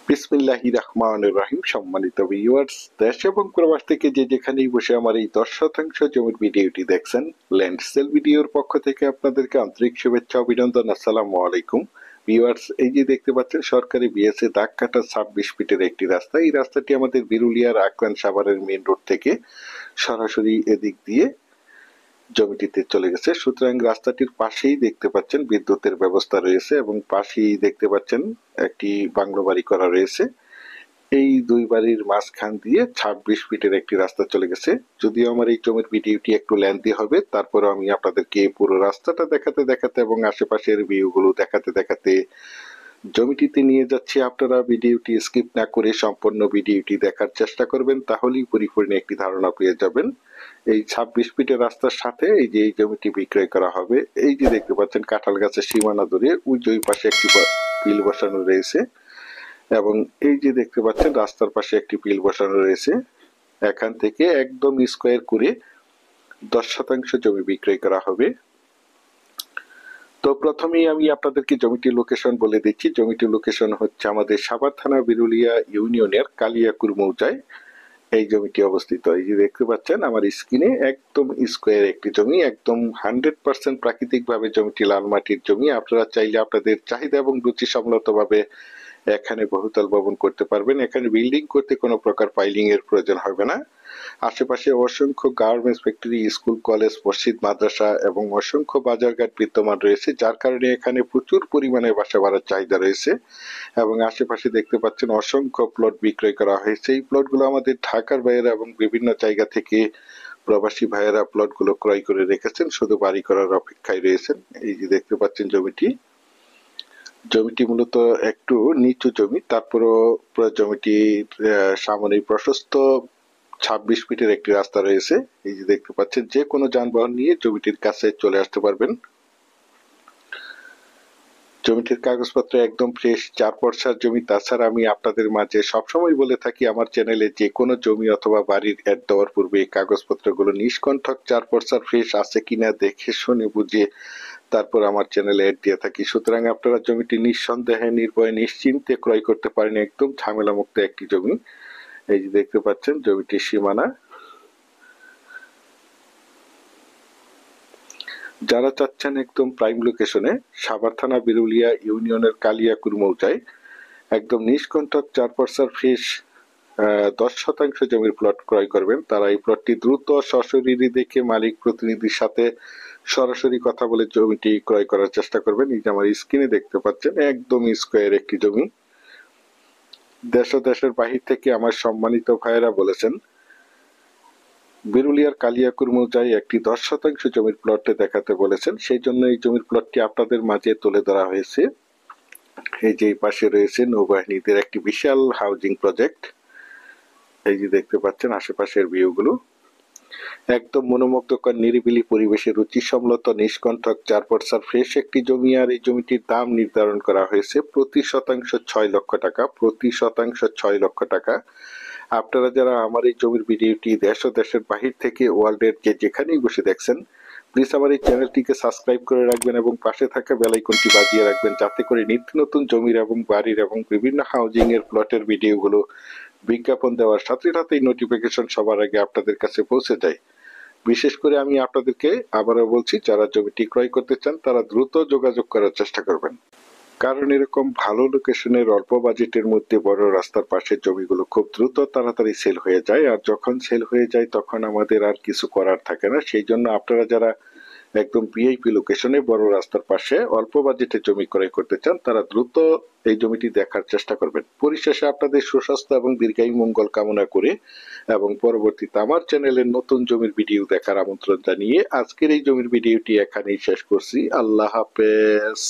বিসমিল্লাহির রহমানির রহিম। সম্মানিত ভিউয়ার্স, দেশ এবং প্রবাস থেকে যে যেখানেই বসে আমার এই 10% জমির ভিডিওটি দেখছেন, ল্যান্ড সেল ভিডিওর পক্ষ থেকে আপনাদেরকে আন্তরিক শুভেচ্ছা অভিনন্দন। আসসালামু আলাইকুম ভিউয়ার্স। এই যে দেখতে পাচ্ছেন সরকারি বিএসএ দাগ কাটা 26 ফিটের একটি রাস্তা। এই রাস্তাটি আমাদের বিরুলিয়ার আকরান সাভারের মেইন রোড থেকে সরাসরি এদিক দিয়ে জমিটিতে চলে গেছে। সুতরাং রাস্তাটির পাশেই দেখতে পাচ্ছেন বিদ্যুতের ব্যবস্থা রয়েছে এবং পাশেই দেখতে পাচ্ছেন একটি বাংলো বাড়ি করা রয়েছে। এই দুই বাড়ির মাঝখান দিয়ে 26 ফিটের একটি রাস্তা চলে গেছে। যদিও আমার এই জমির ভিডিওটি একটু লেন্থি হবে, তারপরে আমি আপনাদেরকে পুরো রাস্তাটা দেখাতে দেখাতে এবং আশেপাশের ভিউগুলো দেখাতে দেখাতে জমিটিতে নিয়ে যাচ্ছি। আপনারা ভিডিওটি স্কিপ না করে সম্পূর্ণ ভিডিওটি দেখার চেষ্টা করবেন, তাহলেই পরিপূর্ণ একটি ধারণা পেয়ে যাবেন। এই 26 ফিটের রাস্তার সাথে এই যে এই জমিটি বিক্রয় করা হবে, এই যে দেখতে পাচ্ছেন কাঁঠাল গাছের সীমানা ধরে ওই পাশে একটি পিল বসানো রয়েছে এবং এই যে দেখতে পাচ্ছেন রাস্তার পাশে একটি পিল বসানো রয়েছে। এখান থেকে একদম স্কোয়ার করে 10% জমি বিক্রয় করা হবে। তো প্রথমেই আমি আপনাদেরকে জমিটির লোকেশন বলে দিচ্ছি। জমিটির লোকেশন হচ্ছে আমাদের সাভার থানা বিরুলিয়া ইউনিয়নের কালিয়াকুর মৌজায় এই জমিটি অবস্থিত। এই যে দেখতে পাচ্ছেন আমার স্ক্রিনে একদম স্কোয়ার একটি জমি, একদম 100% প্রাকৃতিক ভাবে জমিটি লাল মাটির জমি। আপনারা চাইলে আপনাদের চাহিদা এবং রুচি সম্মত ভাবে এখানে বহুতল ভবন করতে পারবেন। এখানে বিল্ডিং করতে কোনো প্রকার পাইলিং এর প্রয়োজন হবে না। আশেপাশে অসংখ্য গার্মেন্টস ফ্যাক্টরি, স্কুল, কলেজ, মসজিদ, মাদ্রাসা এবং অসংখ্য বাজারঘাট বিদ্যমান রয়েছে, যার কারণে এখানে প্রচুর পরিমাণে বাসা ভাড়ার চাহিদা রয়েছে। এবং আশেপাশে দেখতে পাচ্ছেন অসংখ্য প্লট বিক্রয় করা হয়েছে। এই প্লটগুলো আমাদের ঢাকার ভাইয়েরা এবং বিভিন্ন জায়গা থেকে প্রবাসী ভাইয়েরা প্লটগুলো ক্রয় করে রেখেছেন, শুধু বাড়ি করার অপেক্ষায় রয়েছেন। এই যে দেখতে পাচ্ছেন জমিটি মূলত একটু নিচু জমি, তারপরও জমিটির সামনে প্রশস্ত 26 ফিটের একটি রাস্তা রয়েছে। এই যে দেখতে পাচ্ছেন যে কোনো যানবাহন নিয়ে জমিটির কাছে চলে আসতে পারবেন। জমিটির কাগজপত্র একদম ফ্রেশ, 4 পর্সার জমি। তাছাড়া আমি আপনাদের মাঝে সবসময় বলে থাকি আমার চ্যানেলে যে কোনো জমি অথবা বাড়ির অ্যাড দেওয়ার পূর্বে এই কাগজপত্রগুলো নিষ্কণ্ঠক 4 পর্সার ফ্রেশ আছে কিনা দেখে শুনে বুঝে তারপর আমার চ্যানেলে অ্যাড দিয়ে থাকি। সুতরাং আপনারা জমিটি নিঃসন্দেহে নির্ভয়ে নিশ্চিন্তে ক্রয় করতে পারেন। একদম ঝামেলা মুক্ত একটি জমি। এই যে দেখতে পাচ্ছেন জমিটির সীমানা। যারা চাচ্ছেন একদম প্রাইম লোকেশনে সাভার থানা বিরুলিয়া ইউনিয়নের কালিয়াকুর মৌজায় একদম নিষ্কণ্টক 4 পর্সার ফ্রেশ 10% জমির প্লট ক্রয় করবেন, তারা এই প্লটটি দ্রুত সশরীরে দেখে মালিক প্রতিনিধির সাথে সরাসরি কথা বলে জমিটি ক্রয় করার চেষ্টা করবেন। এই যে আমার স্ক্রিনে দেখতে পাচ্ছেন একদম স্কোয়ার একটি জমি। দেশ ও দেশের বাহির থেকে আমার সম্মানিত ভাইয়েরা বলেছেন বিরুলিয়ার কালিয়াকুর মৌজায় একটি 10% জমির প্লটে দেখাতে বলেছেন, সেই জন্য এই জমির প্লটটি আপনাদের মাঝে তুলে ধরা হয়েছে। এই যে পাশে রয়েছে নৌবাহিনীদের একটি বিশাল হাউজিং প্রজেক্ট। এই যে দেখতে পাচ্ছেন আশেপাশের ভিউগুলো, একদম মনোমুগ্ধকর নিরিবিলি পরিবেশে রুচিসম্মত নিষ্কণ্ঠক 4 পর্সার ফ্রেশ একটি জমি। আর এই জমিটির দাম নির্ধারণ করা হয়েছে প্রতি শতাংশ 6 লক্ষ টাকা। প্রতি শতাংশ 6 লক্ষ টাকা। আপনারা যারা আমার এই জমির ভিডিওটি দেশ ও দেশের বাহির থেকে ওয়ার্ল্ডের যে যেখানেই বসে দেখছেন, প্লিজ আমার এই চ্যানেলটিকে সাবস্ক্রাইব করে রাখবেন এবং পাশে থাকা বেল আইকনটি বাজিয়ে রাখবেন, যাতে করে নিত্য নতুন জমির এবং বাড়ির এবং বিভিন্ন হাউজিং এর প্লটের ভিডিওগুলো বিজ্ঞাপন দেওয়ার সাথে সাথেই নোটিফিকেশন সবার আগে আপনাদের কাছে পৌঁছে যায়। বিশেষ করে আমি আপনাদেরকে আবারও বলছি, যারা জমিটি ক্রয় করতে চান তারা দ্রুত যোগাযোগ করার চেষ্টা করবেন, কারণ এরকম ভালো লোকেশনের অল্প বাজেটের মধ্যে বড় রাস্তার পাশের জমিগুলো খুব দ্রুত তাড়াতাড়ি সেল হয়ে যায়। আর যখন সেল হয়ে যায় তখন আমাদের আর কিছু করার থাকে না। সেই জন্য আপনারা যারা একদম ভিআইপি লোকেশনে বড় রাস্তার পাশে অল্প বাজেটে জমি ক্রয় করতে চান তারা দ্রুত এই জমিটি দেখার চেষ্টা করবেন। পরিশেষে আপনাদের সুস্বাস্থ্য এবং দীর্ঘায়ু মঙ্গল কামনা করে এবং পরবর্তীতে আমার চ্যানেলের নতুন জমির ভিডিও দেখার আমন্ত্রণ জানিয়ে আজকের এই জমির ভিডিওটি এখানেই শেষ করছি। আল্লাহ হাফেজ।